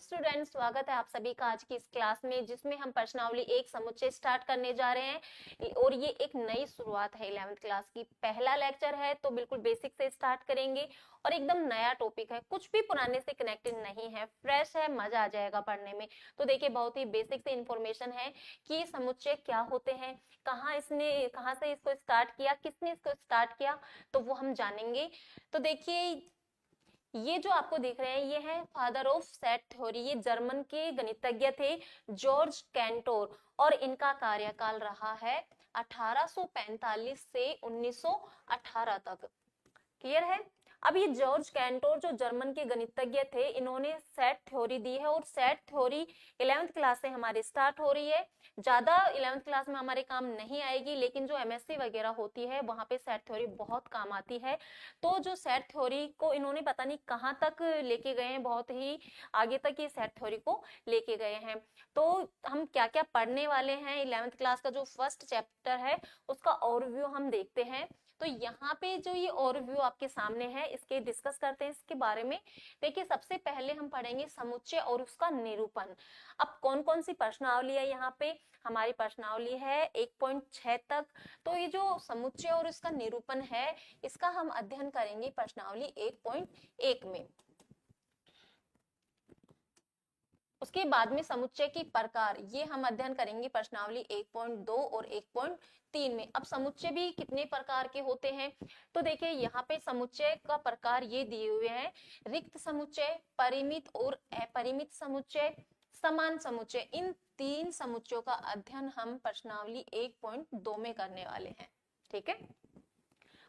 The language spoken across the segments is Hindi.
स्टूडेंट, स्वागत है आप सभी का आज की इस क्लास में जिसमें हम प्रश्नावली एक समुच्चय स्टार्ट करने जा रहे हैं और ये एक नई शुरुआत है 11th क्लास की। पहला लेक्चर है तो बिल्कुल बेसिक से स्टार्ट करेंगे और एकदम नया टॉपिक है, कुछ भी पुराने से कनेक्टेड नहीं है, फ्रेश है, मजा आ जाएगा पढ़ने में। तो देखिए बहुत ही बेसिक से इंफॉर्मेशन है कि समुच्चय क्या होते हैं, कहाँ से इसको स्टार्ट किया, किसने इसको स्टार्ट किया, तो वो हम जानेंगे। तो देखिए ये जो आपको दिख रहे हैं ये है फादर ऑफ सेट थ्योरी। ये जर्मन के गणितज्ञ थे जॉर्ज कैंटोर और इनका कार्यकाल रहा है 1845 से 1918 तक। क्लियर है। अब ये जॉर्ज कैंटोर जो जर्मन के गणितज्ञ थे, इन्होंने सेट थ्योरी दी है और सेट थ्योरी 11th क्लास से हमारी स्टार्ट हो रही है। ज्यादा 11th क्लास में हमारे काम नहीं आएगी, लेकिन जो एमएससी वगैरह होती है वहां पे सेट थ्योरी बहुत काम आती है। तो जो सेट थ्योरी को इन्होंने पता नहीं कहां तक लेके गए हैं, बहुत ही आगे तक ये सेट थ्योरी को लेके गए हैं। तो हम क्या क्या पढ़ने वाले हैं 11th क्लास का जो फर्स्ट चैप्टर है उसका ओवरव्यू हम देखते हैं। तो यहाँ पे जो ये ओवरव्यू आपके सामने है इसके डिस्कस करते हैं इसके बारे में। देखिए सबसे पहले हम पढ़ेंगे समुच्चय और उसका निरूपण। अब कौन कौन सी प्रश्नावली है यहाँ पे, हमारी प्रश्नावली है 1.6 तक। तो ये जो समुच्चय और इसका निरूपण है इसका हम अध्ययन करेंगे प्रश्नावली 1.1 में। उसके बाद में समुच्चय की प्रकार ये हम अध्ययन करेंगे प्रश्नावली 1.2 और 1.3 में। अब समुच्चय भी कितने प्रकार के होते हैं, तो देखिए यहाँ पे समुच्चय का प्रकार ये दिए हुए हैं: रिक्त समुच्चय, परिमित और अपरिमित समुच्चय, समान समुच्चय। इन तीन समुच्चयों का अध्ययन हम प्रश्नावली 1.2 में करने वाले हैं। ठीक है।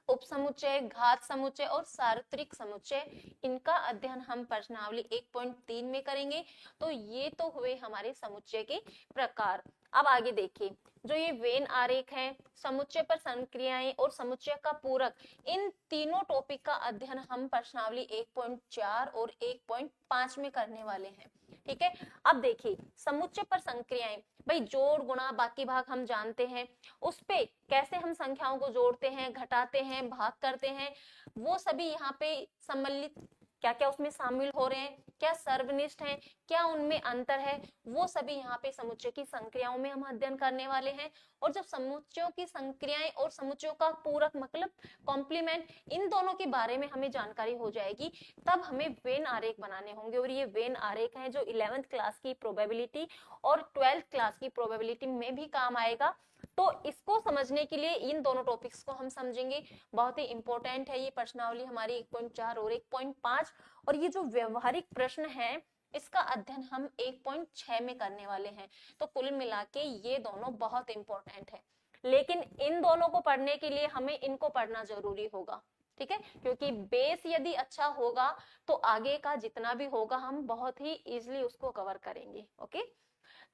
उपसमुच्चय, घात समुच्चय और सार्वत्रिक समुच्चय, इनका अध्ययन हम प्रश्नावली 1.3 में करेंगे। तो ये तो हुए हमारे समुच्चय के प्रकार। अब आगे देखिए जो ये वेन आरेख है, समुच्चय पर संक्रियाएं और समुच्चय का पूरक, इन तीनों टॉपिक का अध्ययन हम प्रश्नावली 1.4 और 1.5 में करने वाले हैं। ठीक है। अब देखिए समुच्चय पर संक्रियाएं, भाई जोड़ गुणा बाकी भाग हम जानते हैं, उस पे कैसे हम संख्याओं को जोड़ते हैं, घटाते हैं, भाग करते हैं, वो सभी यहाँ पे सम्मिलित क्या क्या उसमें शामिल हो रहे हैं, क्या सर्वनिष्ठ हैं, क्या उनमें अंतर है, वो सभी यहाँ पे समुच्चय की संक्रियाओं में हम अध्ययन करने वाले हैं। और जब समुच्चयों की संक्रियाएं और समुच्चयों का पूरक मतलब कॉम्प्लीमेंट, इन दोनों के बारे में हमें जानकारी हो जाएगी, तब हमें वेन आरेख बनाने होंगे। और ये वेन आरेख है जो 11th क्लास की प्रोबेबिलिटी और 12th क्लास की प्रोबेबिलिटी में भी काम आएगा। तो इसको समझने के लिए इन दोनों टॉपिक्स को हम समझेंगे। बहुत ही इंपॉर्टेंट है ये प्रश्नावली हमारी 1.4 और 1.5। और ये जो व्यवहारिक प्रश्न है इसका अध्ययन हम 1.6 में करने वाले हैं। तो कुल मिला के ये दोनों बहुत इंपॉर्टेंट है, लेकिन इन दोनों को पढ़ने के लिए हमें इनको पढ़ना जरूरी होगा। ठीक है, क्योंकि बेस यदि अच्छा होगा तो आगे का जितना भी होगा हम बहुत ही इजीली उसको कवर करेंगे। ओके।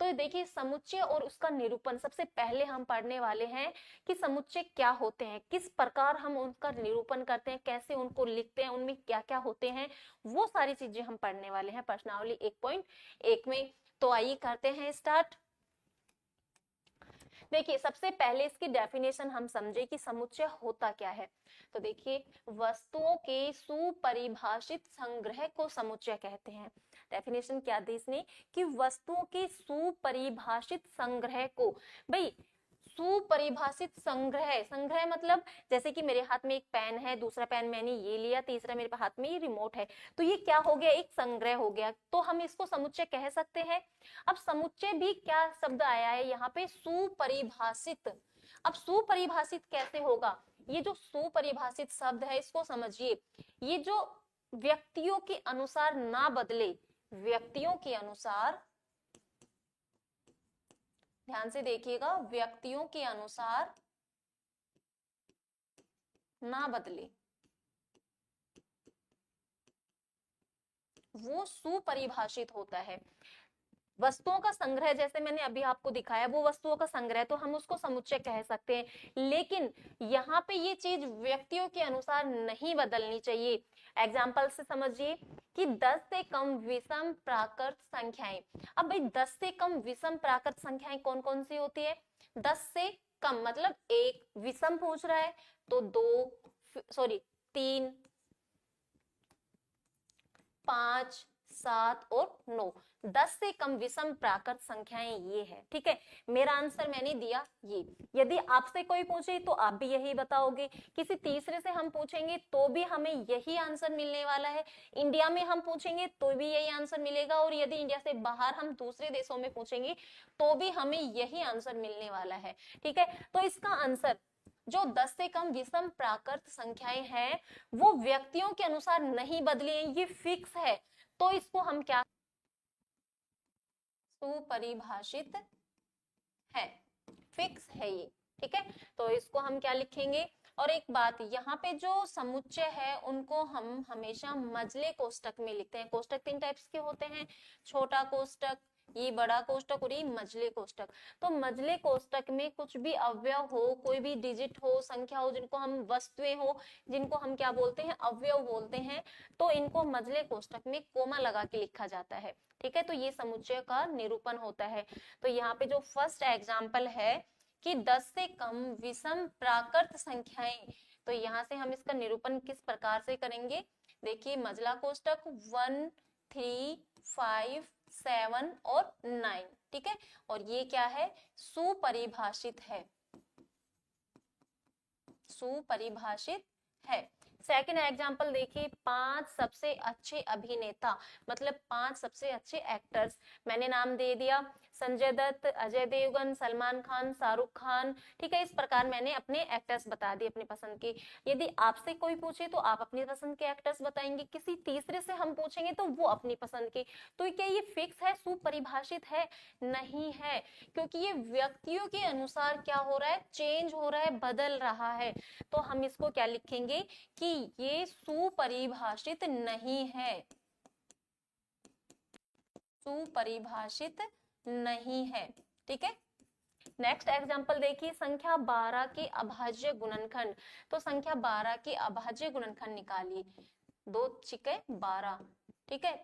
तो देखिए समुच्चय और उसका निरूपण, सबसे पहले हम पढ़ने वाले हैं कि समुच्चय क्या होते हैं, किस प्रकार हम उनका निरूपण करते हैं, कैसे उनको लिखते हैं, उनमें क्या क्या होते हैं, वो सारी चीजें हम पढ़ने वाले हैं प्रश्नावली 1.1 में। तो आइए करते हैं स्टार्ट। देखिए सबसे पहले इसकी डेफिनेशन हम समझे कि समुच्चय होता क्या है। तो देखिए वस्तुओं के सुपरिभाषित संग्रह को समुच्चय कहते हैं। डेफिनेशन क्या दी इसने कि वस्तुओं के सुपरिभाषित संग्रह को, भाई सुपरिभाषित संग्रह, संग्रह मतलब जैसे कि मेरे हाथ में एक पेन है, दूसरा पेन मैंने ये लिया, तीसरा मेरे हाथ में ये रिमोट है, तो ये क्या हो गया, एक संग्रह हो गया, तो हम इसको समुच्चय कह सकते हैं। अब समुच्चय भी क्या शब्द आया है यहाँ पे, सुपरिभाषित। अब सुपरिभाषित कैसे होगा, ये जो सुपरिभाषित शब्द है इसको समझिए, ये जो व्यक्तियों के अनुसार ना बदले, व्यक्तियों के अनुसार, ध्यान से देखिएगा, व्यक्तियों के अनुसार ना बदले, वो सुपरिभाषित होता है। वस्तुओं का संग्रह जैसे मैंने अभी आपको दिखाया, वो वस्तुओं का संग्रह, तो हम उसको समुच्चय कह सकते हैं। लेकिन यहाँ पे ये चीज व्यक्तियों के अनुसार नहीं बदलनी चाहिए। एग्जाम्पल से समझिए कि 10 से कम विषम प्राकृत संख्याएं। अब भाई 10 से कम विषम प्राकृत संख्याएं कौन कौन सी होती है, 10 से कम मतलब एक, विषम पूछ रहा है तो 2, 3, 5, 7 और 9। 10 से कम विषम प्राकृत संख्याएं ये है। ठीक है, मेरा आंसर मैंने दिया ये। यदि आपसे कोई पूछे तो आप भी यही बताओगे, किसी तीसरे से हम पूछेंगे तो भी हमें यही आंसर मिलने वाला है, इंडिया में हम पूछेंगे तो भी यही आंसर मिलेगा, और यदि इंडिया से बाहर हम दूसरे देशों में पूछेंगे तो भी हमें यही आंसर मिलने वाला है। ठीक है, तो इसका आंसर जो 10 से कम विषम प्राकृत संख्याएं हैं वो व्यक्तियों के अनुसार नहीं बदली, ये फिक्स है, तो इसको हम क्या, सुपरिभाषित है, फिक्स है ये। ठीक है, तो इसको हम क्या लिखेंगे। और एक बात, यहाँ पे जो समुच्चय है उनको हम हमेशा मजले कोष्टक में लिखते हैं। कोष्टक 3 टाइप्स के होते हैं, छोटा कोष्टक, ये बड़ा कोष्टक और ये मजले कोष्टक। तो मजले कोष्टक में कुछ भी अवयव हो, कोई भी डिजिट हो, संख्या हो, जिनको हम वस्तुएं हो, जिनको हम क्या बोलते हैं, अवयव बोलते हैं, तो इनको मजले कोष्टक में कोमा लगा के लिखा जाता है। ठीक है, तो ये समुच्चय का निरूपण होता है। तो यहाँ पे जो फर्स्ट एग्जाम्पल है कि 10 से कम विषम प्राकृत संख्याएं, तो यहाँ से हम इसका निरूपण किस प्रकार से करेंगे। देखिए, मजला कोष्टक 1, 3, 5, 7 और 9। ठीक है, और ये क्या है, सुपरिभाषित है, सुपरिभाषित है। सेकंड एग्जांपल देखिए, 5 सबसे अच्छे अभिनेता, मतलब 5 सबसे अच्छे एक्टर्स, मैंने नाम दे दिया संजय दत्त, अजय देवगन, सलमान खान, शाहरुख खान। ठीक है, इस प्रकार मैंने अपने एक्टर्स बता दिए अपनी पसंद के। यदि आपसे कोई पूछे तो आप अपनी पसंद के एक्टर्स बताएंगे, किसी तीसरे से हम पूछेंगे तो वो अपनी पसंद के। तो क्या ये फिक्स है, सुपरिभाषित है? नहीं है, क्योंकि ये व्यक्तियों के अनुसार क्या हो रहा है, चेंज हो रहा है, बदल रहा है। तो हम इसको क्या लिखेंगे कि ये सुपरिभाषित नहीं है, सुपरिभाषित नहीं है। ठीक है, नेक्स्ट एग्जांपल देखिए, संख्या 12 के अभाज्य गुणनखंड। तो संख्या 12 के अभाज्य गुणनखंड निकालिए। 2 छिके 12, ठीक है,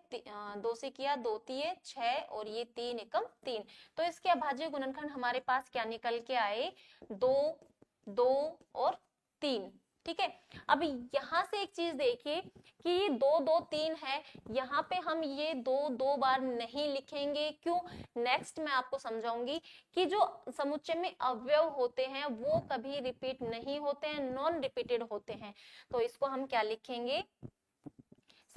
2 से किया, 2 तिये 6 और ये 3 एकम 3। तो इसके अभाज्य गुणनखंड हमारे पास क्या निकल के आए, 2, 2 और 3। ठीक है, अब यहाँ से एक चीज देखिए कि ये 2, 2, 3 है, यहाँ पे हम ये 2 2 बार नहीं लिखेंगे। क्यों? नेक्स्ट मैं आपको समझाऊंगी कि जो समुच्चय में अवयव होते हैं वो कभी रिपीट नहीं होते हैं, नॉन रिपीटेड होते हैं। तो इसको हम क्या लिखेंगे,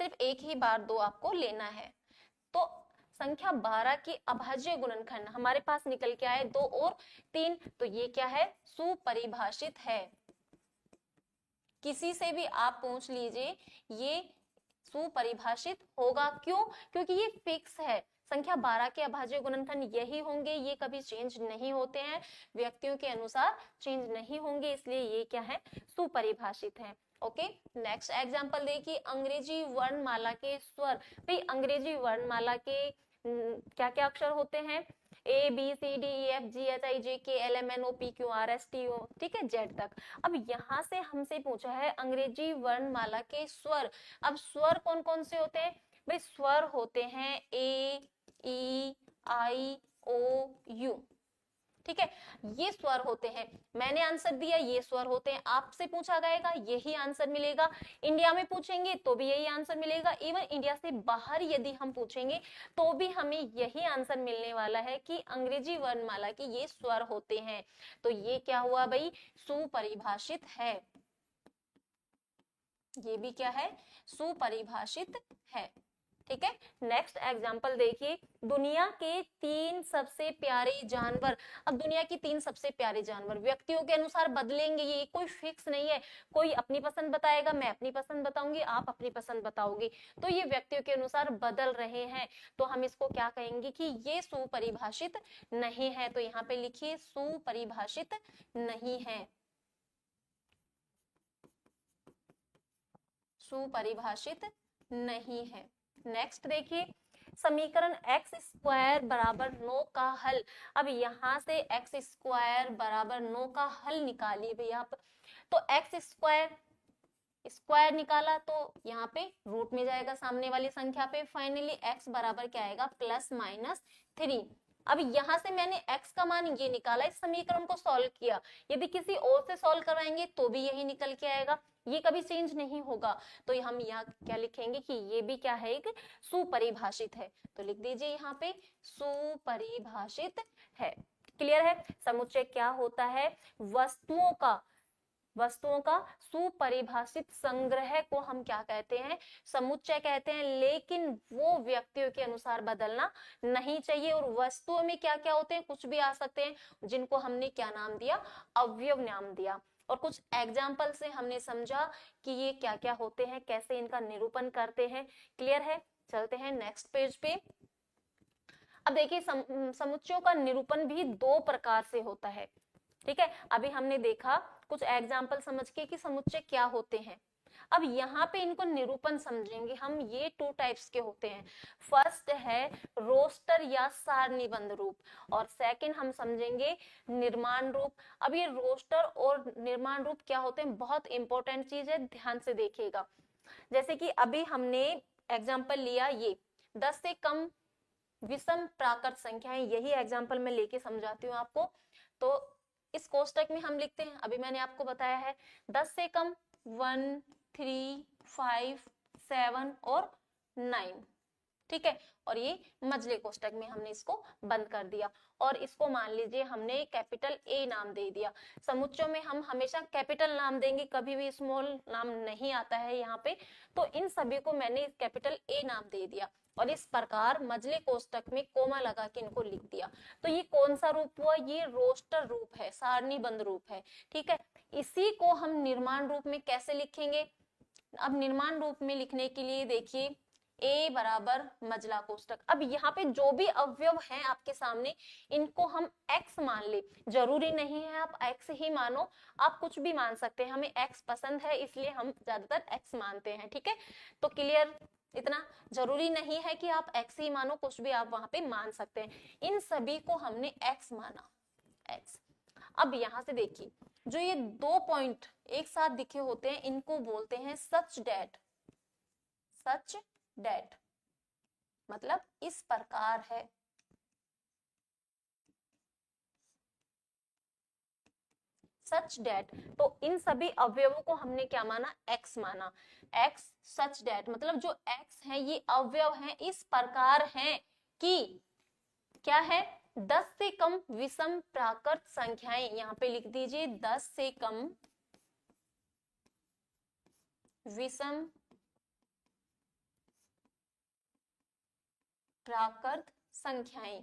सिर्फ एक ही बार 2 आपको लेना है। तो संख्या 12 की अभाज्य गुणनखंड हमारे पास निकल के आए 2 और 3। तो ये क्या है, सुपरिभाषित है। किसी से भी आप पूछ लीजिए, ये सुपरिभाषित होगा। क्यों? क्योंकि ये फिक्स है, संख्या 12 के अभाज्य गुणनखंड यही होंगे, ये कभी चेंज नहीं होते हैं, व्यक्तियों के अनुसार चेंज नहीं होंगे, इसलिए ये क्या है, सुपरिभाषित है। ओके, नेक्स्ट एग्जांपल देखिए, अंग्रेजी वर्णमाला के स्वर। भाई अंग्रेजी वर्णमाला के क्या क्या अक्षर होते हैं, A B C D E F G H I J K L M N O P Q R S T ओ, ठीक है, जेड तक। अब यहाँ से हमसे पूछा है अंग्रेजी वर्णमाला के स्वर। अब स्वर कौन कौन से होते हैं, भाई स्वर होते हैं ए, ई, आई, ओ, यू। ठीक है, ये स्वर होते हैं। मैंने आंसर दिया, ये स्वर होते हैं। आपसे पूछा जाएगा यही आंसर मिलेगा, इंडिया में पूछेंगे तो भी यही आंसर मिलेगा, इवन इंडिया से बाहर यदि हम पूछेंगे तो भी हमें यही आंसर मिलने वाला है कि अंग्रेजी वर्णमाला के ये स्वर होते हैं। तो ये क्या हुआ भाई, सुपरिभाषित है। ये भी क्या है, सुपरिभाषित है। ठीक है, नेक्स्ट एग्जांपल देखिए, दुनिया के 3 सबसे प्यारे जानवर। अब दुनिया की 3 सबसे प्यारे जानवर व्यक्तियों के अनुसार बदलेंगे, ये कोई फिक्स नहीं है, कोई अपनी पसंद बताएगा, मैं अपनी पसंद बताऊंगी, आप अपनी पसंद बताओगे, तो ये व्यक्तियों के अनुसार बदल रहे हैं। तो हम इसको क्या कहेंगे कि ये सुपरिभाषित नहीं है। तो यहाँ पे लिखिए सुपरिभाषित नहीं है, सुपरिभाषित नहीं है। नेक्स्ट देखिए, समीकरण एक्स स्क्वायर बराबर 9 का हल। अब यहाँ से एक्स स्क्वायर बराबर 9 का हल निकालिए भैया। तो एक्स स्क्वायर स्क्वायर निकाला तो यहाँ पे रूट में जाएगा सामने वाली संख्या पे। फाइनली एक्स बराबर क्या आएगा, +-3। अब यहां से मैंने x का मान ये निकाला, इस समीकरण को सॉल्व किया, यदि किसी और से सॉल्व करवाएंगे तो भी यही निकल के आएगा, ये कभी चेंज नहीं होगा। तो हम यहाँ क्या लिखेंगे कि ये भी क्या है, एक सुपरिभाषित है। तो लिख दीजिए यहाँ पे सुपरिभाषित है। क्लियर है? समुच्चय क्या होता है? वस्तुओं का सुपरिभाषित संग्रह को हम क्या कहते हैं? समुच्चय कहते हैं। लेकिन वो व्यक्तियों के अनुसार बदलना नहीं चाहिए। और वस्तुओं में क्या क्या होते हैं? कुछ भी आ सकते हैं, जिनको हमने क्या नाम दिया? अवयव नाम दिया। और कुछ एग्जाम्पल से हमने समझा कि ये क्या क्या होते हैं, कैसे इनका निरूपण करते हैं। क्लियर है? चलते हैं नेक्स्ट पेज पे। अब देखिए समुच्चयों का निरूपण भी दो प्रकार से होता है। ठीक है, अभी हमने देखा कुछ एग्जाम्पल समझ के कि समुच्चय क्या होते हैं। अब यहाँ पे इनको निरूपण समझेंगे हम। ये टू टाइप्स के होते हैं। फर्स्ट है रोस्टर या सारणीबद्ध रूप, और सेकंड हम समझेंगे निर्माण रूप। अब ये रोस्टर और निर्माण रूप क्या होते हैं, बहुत इंपॉर्टेंट चीज है, ध्यान से देखिएगा। जैसे कि अभी हमने एग्जाम्पल लिया, ये 10 से कम विषम प्राकृत संख्याएं, यही एग्जाम्पल मैं लेके समझाती हूँ आपको। तो इस कोष्टक में हम लिखते हैं, अभी मैंने आपको बताया है 10 से कम 1, 3, 5, 7 और 9। ठीक है, और ये मझले कोष्टक में हमने इसको बंद कर दिया, और इसको मान लीजिए हमने कैपिटल ए नाम दे दिया। समुच्चयों में हम हमेशा कैपिटल नाम देंगे, कभी भी स्मॉल नाम नहीं आता है यहाँ पे। तो इन सभी को मैंने कैपिटल ए नाम दे दिया, और इस प्रकार मझले कोष्टक में कोमा लगा के इनको लिख दिया। तो ये कौन सा रूप हुआ? ये रोस्टर रूप है, सारणीबद्ध रूप है। ठीक है, इसी को हम निर्माण रूप में कैसे लिखेंगे? अब निर्माण रूप में लिखने के लिए देखिए, A बराबर मझला कोष्टक। अब यहाँ पे जो भी अवयव हैं आपके सामने, इनको हम x मान ले। जरूरी नहीं है आप x ही मानो, आप कुछ भी मान सकते हैं। हमें x पसंद है इसलिए हम ज्यादातर x मानते हैं। ठीक है, तो क्लियर? इतना जरूरी नहीं है कि आप x ही मानो, कुछ भी आप वहां पे मान सकते हैं। इन सभी को हमने x माना, x। अब यहां से देखिए, जो ये दो पॉइंट एक साथ दिखे होते हैं, इनको बोलते हैं सच डेट। सच डेट मतलब इस प्रकार है। सच डेट, तो इन सभी अवयवों को हमने क्या माना? x माना। x सच डेट मतलब जो x है ये अवयव है, इस प्रकार है कि क्या है? 10 से कम विषम प्राकृत संख्याएं, यहां पे लिख दीजिए 10 से कम विषम प्राकृत संख्याएं,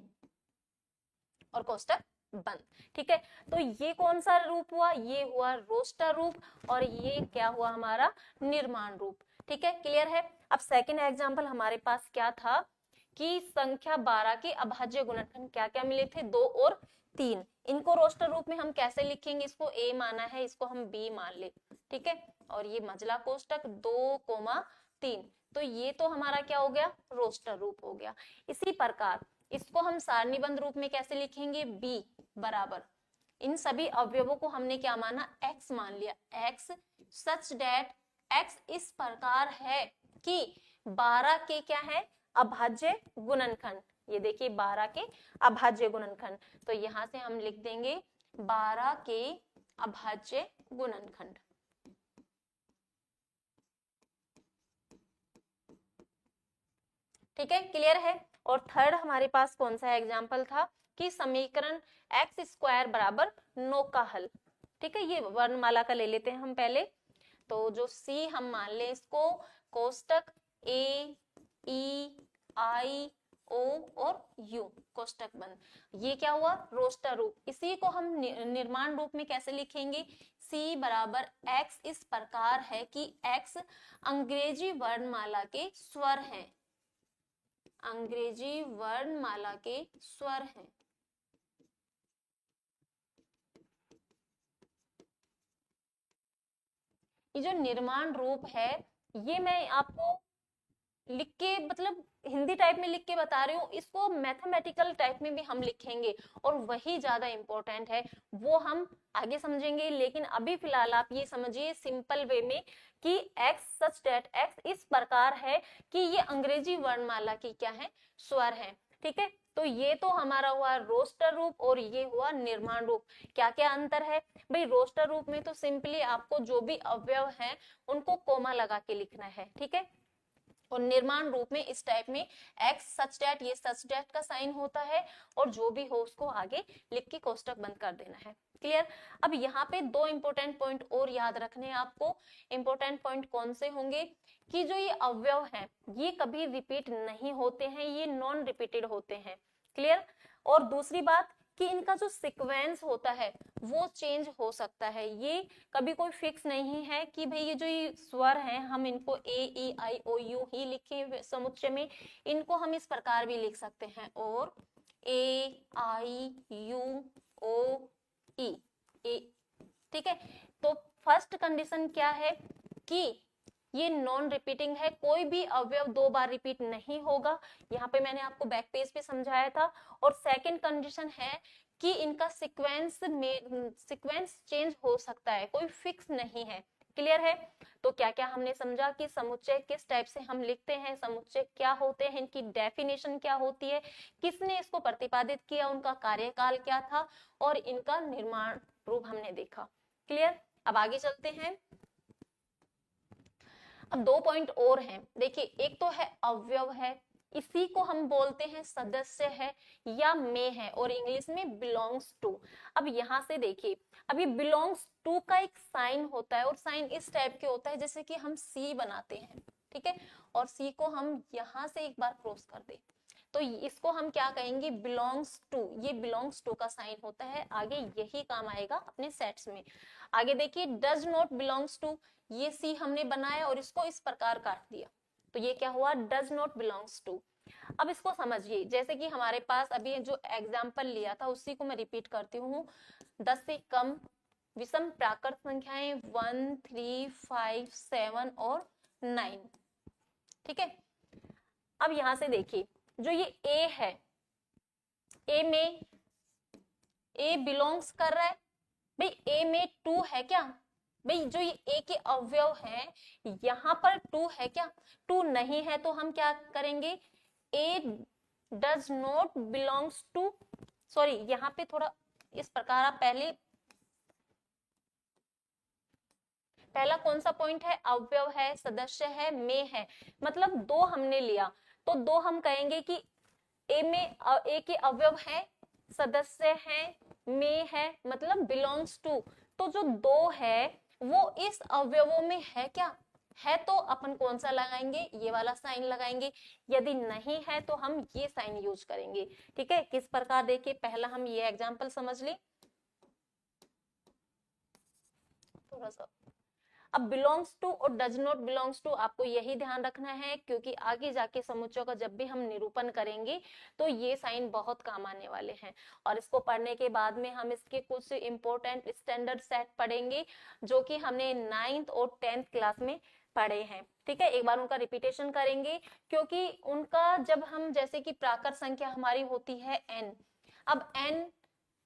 और कोष्टक बंद। ठीक है, तो ये कौन सा रूप हुआ? ये हुआ रोस्टर रूप, और ये क्या हुआ? हमारा निर्माण रूप। ठीक है, क्लियर है? अब सेकंड एग्जांपल हमारे पास क्या था कि संख्या 12 के अभाज्य गुणनखंड क्या क्या मिले थे? 2 और 3। इनको रोस्टर रूप में हम कैसे लिखेंगे? इसको a माना है, इसको हम b मान ले। ठीक है, और ये मझला कोष्टक 2, 3। तो ये तो हमारा क्या हो गया? रोस्टर रूप हो गया। इसी प्रकार इसको हम सारणीबद्ध रूप में कैसे लिखेंगे? b बराबर, इन सभी अवयवों को हमने क्या माना? x मान लिया। x सच डेट x इस प्रकार है कि 12 के क्या है? अभाज्य गुणनखंड। ये देखिए 12 के अभाज्य गुणनखंड, तो यहां से हम लिख देंगे 12 के अभाज्य गुणनखंड। ठीक है, क्लियर है? और थर्ड हमारे पास कौन सा एग्जाम्पल था कि समीकरण x स्क्वायर बराबर 9 का हल। ठीक है, ये वर्णमाला का ले लेते हैं हम पहले। तो जो C हम मान ले इसको कोष्टक A, E, I, O और U कोष्टक बंद। ये क्या हुआ? रोस्टर रूप। इसी को हम निर्माण रूप में कैसे लिखेंगे? C बराबर x इस प्रकार है कि x अंग्रेजी वर्णमाला के स्वर हैं। अंग्रेजी वर्णमाला के स्वर हैं। ये जो निर्माण रूप है, ये मैं आपको लिख के मतलब हिंदी टाइप में लिख के बता रही हूँ, इसको मैथमेटिकल टाइप में भी हम लिखेंगे, और वही ज्यादा इंपॉर्टेंट है, वो हम आगे समझेंगे। लेकिन अभी फिलहाल आप ये समझिए सिंपल वे में कि x सच डेट x इस प्रकार है कि ये अंग्रेजी वर्णमाला की क्या है? स्वर है। ठीक है। तो ये तो हमारा हुआ रोस्टर रूप और ये हुआ निर्माण रूप। क्या क्या अंतर है भाई? रोस्टर रूप में तो सिंपली आपको जो भी अवयव हैं उनको कोमा लगा के लिखना है, ठीक है। और निर्माण रूप में इस टाइप में एक्स सच डेट, ये सच डेट का साइन होता है और जो भी हो उसको आगे लिख के कोष्टक बंद कर देना है। क्लियर? अब यहाँ पे दो इंपॉर्टेंट पॉइंट और याद रखने हैं आपको। इंपॉर्टेंट पॉइंट कौन से होंगे कि जो ये अवयव हैं ये कभी रिपीट नहीं होते हैं, ये नॉन रिपीटेड होते हैं। क्लियर? और दूसरी बात कि इनका जो सीक्वेंस होता है वो चेंज हो सकता है, ये कभी कोई फिक्स नहीं है कि भाई ये जो ये स्वर हैं हम इनको ए ई आई ओ यू ही लिखे समुच्चय में, इनको हम इस प्रकार भी लिख सकते हैं और ए आई यू ओ ई ए, ठीक है। तो फर्स्ट कंडीशन क्या है कि ये नॉन रिपीटिंग है, कोई भी अवयव दो बार रिपीट नहीं होगा, यहाँ पे मैंने आपको बैक पेज पे समझाया था। और सेकंड कंडीशन है कि इनका सीक्वेंस चेंज हो सकता है, कोई फिक्स नहीं है। क्लियर है? तो क्या क्या हमने समझा कि समुच्चय किस टाइप से हम लिखते हैं, समुच्चय क्या होते हैं, इनकी डेफिनेशन क्या होती है, किसने इसको प्रतिपादित किया, उनका कार्यकाल क्या था और इनका निर्माण रूप हमने देखा। क्लियर? अब आगे चलते हैं। अब दो पॉइंट और हैं, देखिए एक तो है अवयव है, इसी को हम बोलते हैं सदस्य है या में है और इंग्लिश में बिलोंग्स टू। अब यहाँ से देखिए, अब ये बिलोंग्स टू का एक साइन होता है और साइन इस टाइप के होता है जैसे कि हम सी बनाते हैं, ठीक है, और सी को हम यहाँ से एक बार क्रॉस कर दे तो इसको हम क्या कहेंगे? Belongs to. ये बिलोंग्स टू का साइन होता है, आगे यही काम आएगा अपने सेट्स में। आगे देखिए डज नॉट बिलोंग्स टू, ये सी हमने बनाया और इसको इस प्रकार काट दिया तो ये क्या हुआ? Does not belongs to. अब इसको समझिए, जैसे कि हमारे पास अभी जो एग्जाम्पल लिया था उसी को मैं रिपीट करती हूँ। 10 से कम विषम प्राकृत संख्याएं 1 3 5 7 और 9, ठीक है। अब यहां से देखिए जो ये ए है, ए में ए बिलोंग्स कर रहा है भाई, ए में 2 है क्या भाई? जो ये ए के अवयव है यहाँ पर 2 है क्या? 2 नहीं है तो हम क्या करेंगे? A does not belongs to, sorry यहाँ पे थोड़ा इस प्रकार आप पहला कौन सा पॉइंट है? अवयव है, सदस्य है, में है, मतलब दो हमने लिया तो दो हम कहेंगे कि ए में ए के अवयव है, सदस्य है, में है, मतलब बिलोंग्स टू। तो जो दो है वो इस अवयवों में है क्या? है तो अपन कौन सा लगाएंगे? ये वाला साइन लगाएंगे। यदि नहीं है तो हम ये साइन यूज करेंगे, ठीक है। किस प्रकार? देखिए पहला हम ये एग्जांपल समझ ले थोड़ा सा। अब बिलोंग्स टू और डज नॉट बिलोंग्स टू आपको यही ध्यान रखना है क्योंकि आगे जाके समुच्चयों का जब भी हम निरूपण करेंगे तो ये साइन बहुत काम आने वाले हैं। और इसको पढ़ने के बाद में हम इसके कुछ इंपॉर्टेंट स्टैंडर्ड सेट पढ़ेंगे जो कि हमने 9th और 10th क्लास में पढ़े हैं, ठीक है। एक बार उनका रिपीटेशन करेंगे क्योंकि उनका जब हम जैसे कि प्राकृत संख्या हमारी होती है n, अब n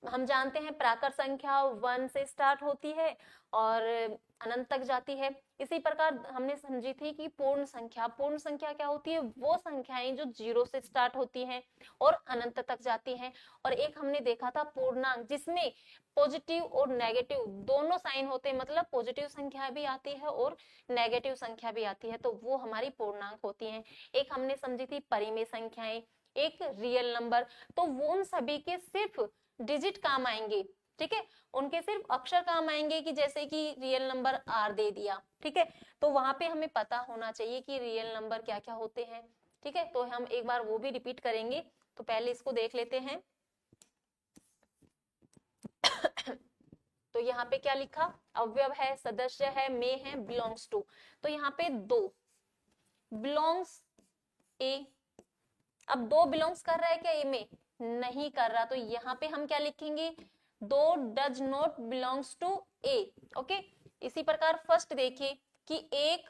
हम जानते हैं प्राकृत संख्या 1 से स्टार्ट होती है और अनंत तक जाती है। इसी प्रकार हमने समझी थी कि पूर्ण संख्या क्या होती है? वो संख्याएं जो 0 से स्टार्ट होती हैं और अनंत तक जाती हैं। और एक हमने देखा था पूर्णांक जिसमें पॉजिटिव और नेगेटिव दोनों साइन होते हैं, मतलब पॉजिटिव संख्या भी आती है और नेगेटिव संख्या भी आती है, तो वो हमारी पूर्णांक होती हैं। एक हमने समझी थी परिमेय संख्याएं, एक रियल नंबर, तो वो उन सभी के सिर्फ डिजिट काम आएंगे, ठीक है, उनके सिर्फ अक्षर काम आएंगे कि जैसे कि रियल नंबर आर दे दिया, ठीक है। तो वहां पे हमें पता होना चाहिए कि रियल नंबर क्या क्या होते हैं, ठीक है। तो हम एक बार वो भी रिपीट करेंगे, तो पहले इसको देख लेते हैं। तो यहाँ पे क्या लिखा? अवयव है, सदस्य है, में है, बिलोंग्स टू। तो यहाँ पे दो बिलोंग्स ए, अब दो बिलोंग्स कर रहा है क्या ए में? नहीं कर रहा, तो यहाँ पे हम क्या लिखेंगे? दो does not belongs to A, okay. इसी प्रकार फर्स्ट देखिए कि एक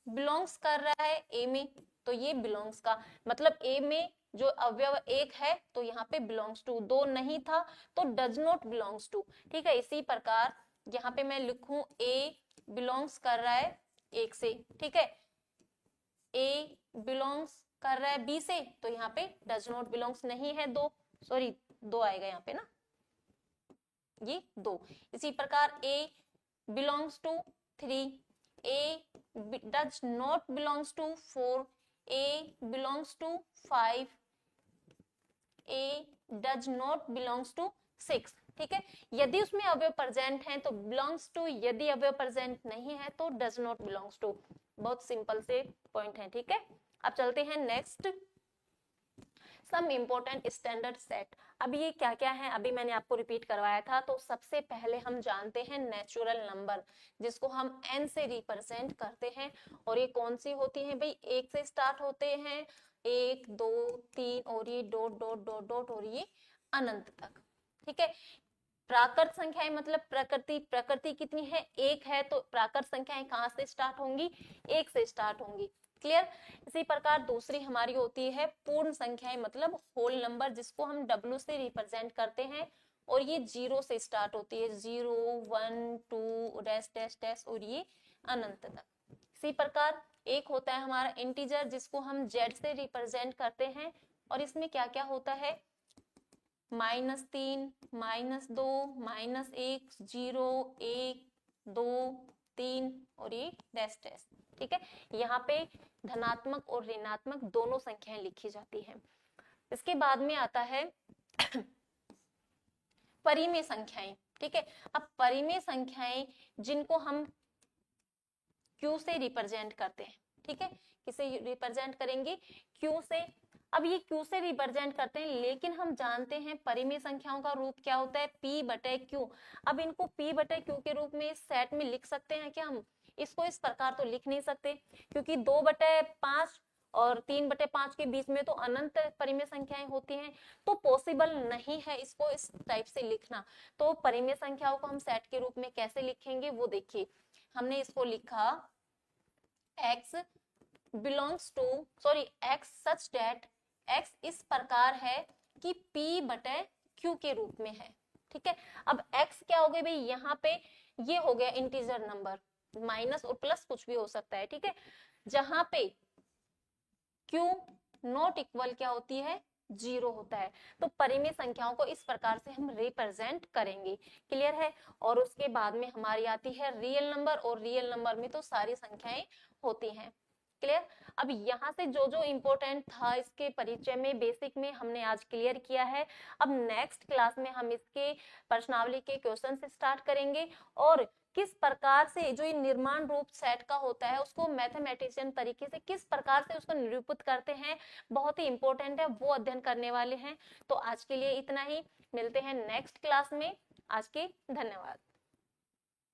बिलोंग्स कर रहा है ए में, तो ये बिलोंग्स का मतलब ए में जो अवयव एक है तो यहाँ पे बिलोंग्स टू, दो नहीं था तो डज नॉट बिलोंग्स टू, ठीक है। इसी प्रकार यहाँ पे मैं लिखूं ए बिलोंग्स कर रहा है एक से, ठीक है, ए बिलोंग्स कर रहा है बी से, तो यहाँ पे डज नॉट बिलोंग्स नहीं है, दो, सॉरी दो आएगा यहाँ पे ना, ये दो। इसी प्रकार A belongs to 3, A does not belongs to 4, A belongs to 5, A does not belongs to 6। ठीक है, यदि उसमें अवयव प्रेजेंट हैं तो बिलोंग्स टू, यदि अवयव प्रेजेंट नहीं है तो डज नॉट बिलोंग्स टू। बहुत सिंपल से पॉइंट है। ठीक है, अब चलते हैं next, some important standard set. अब ये क्या क्या है, अभी मैंने आपको रिपीट करवाया था। तो सबसे पहले हम जानते हैं नेचुरल नंबर, जिसको हम n से रिप्रेजेंट करते हैं। और ये कौन सी होती है भाई, एक से स्टार्ट होते हैं, 1 2 3, और ये डॉट डॉट डॉट डॉट, और ये अनंत तक। ठीक है, प्राकृत संख्याएं मतलब प्रकृति, प्रकृति कितनी है, एक है, तो प्राकृत संख्याएं कहां से स्टार्ट होंगी, एक से स्टार्ट होंगी। क्लियर। इसी प्रकार दूसरी हमारी होती है पूर्ण संख्याएं मतलब होल नंबर, जिसको हम W से रिप्रेजेंट करते हैं, और ये 0 से स्टार्ट होती है, 0 1 2 डैश डैश डैश, और ये अनंत तक। इसी प्रकार एक होता है हमारा इंटीजर, जिसको हम Z से रिप्रेजेंट करते हैं, और इसमें क्या क्या होता है, -3 -2 -1 0 1 2 3, और ये डैश डैश। ठीक है, यहाँ पे धनात्मक और ऋणात्मक दोनों संख्याएं लिखी जाती हैं। इसके बाद में आता है परिमेय संख्याएं। ठीक है, अब परिमेय संख्याएं जिनको हम Q से रिप्रेजेंट करते हैं। ठीक है, किसे रिप्रेजेंट करेंगे, Q से। अब ये Q से रिप्रेजेंट करते हैं, लेकिन हम जानते हैं परिमेय संख्याओं का रूप क्या होता है, P बटे Q। अब इनको P बटे Q के रूप में सेट में लिख सकते हैं क्या हम, इसको इस प्रकार तो लिख नहीं सकते, क्योंकि 2/5 और 3/5 के बीच में तो अनंत परिमेय संख्याएं होती हैं, तो पॉसिबल नहीं है इसको इस टाइप से लिखना। तो परिमेय संख्याओं को हम सेट के रूप में कैसे लिखेंगे वो देखिए, हमने इसको लिखा x belongs to, sorry x such that x इस प्रकार है कि p बटे q के रूप में है। ठीक है, अब x क्या हो गया भाई, यहाँ पे ये हो गया इंटीजर नंबर, माइनस और प्लस कुछ भी हो सकता है। ठीक है, जहां पे q नॉट इक्वल क्या होती है, 0 होता है। तो परिमेय संख्याओं को इस प्रकार से हम रिप्रेजेंट करेंगे। क्लियर है। और उसके बाद में हमारी आती है रियल नंबर, और रियल नंबर में तो सारी संख्याएं होती हैं। क्लियर। अब यहाँ से जो जो इम्पोर्टेंट था इसके परिचय में, बेसिक में हमने आज क्लियर किया है। अब नेक्स्ट क्लास में हम इसके प्रश्नावली के क्वेश्चन से स्टार्ट करेंगे, और किस प्रकार से जो ये निर्माण रूप सेट का होता है उसको मैथमेटिशियन तरीके से किस प्रकार से उसको निरूपित करते हैं, बहुत ही इंपॉर्टेंट है, वो अध्ययन करने वाले हैं। तो आज के लिए इतना ही, मिलते हैं नेक्स्ट क्लास में। आज के धन्यवाद।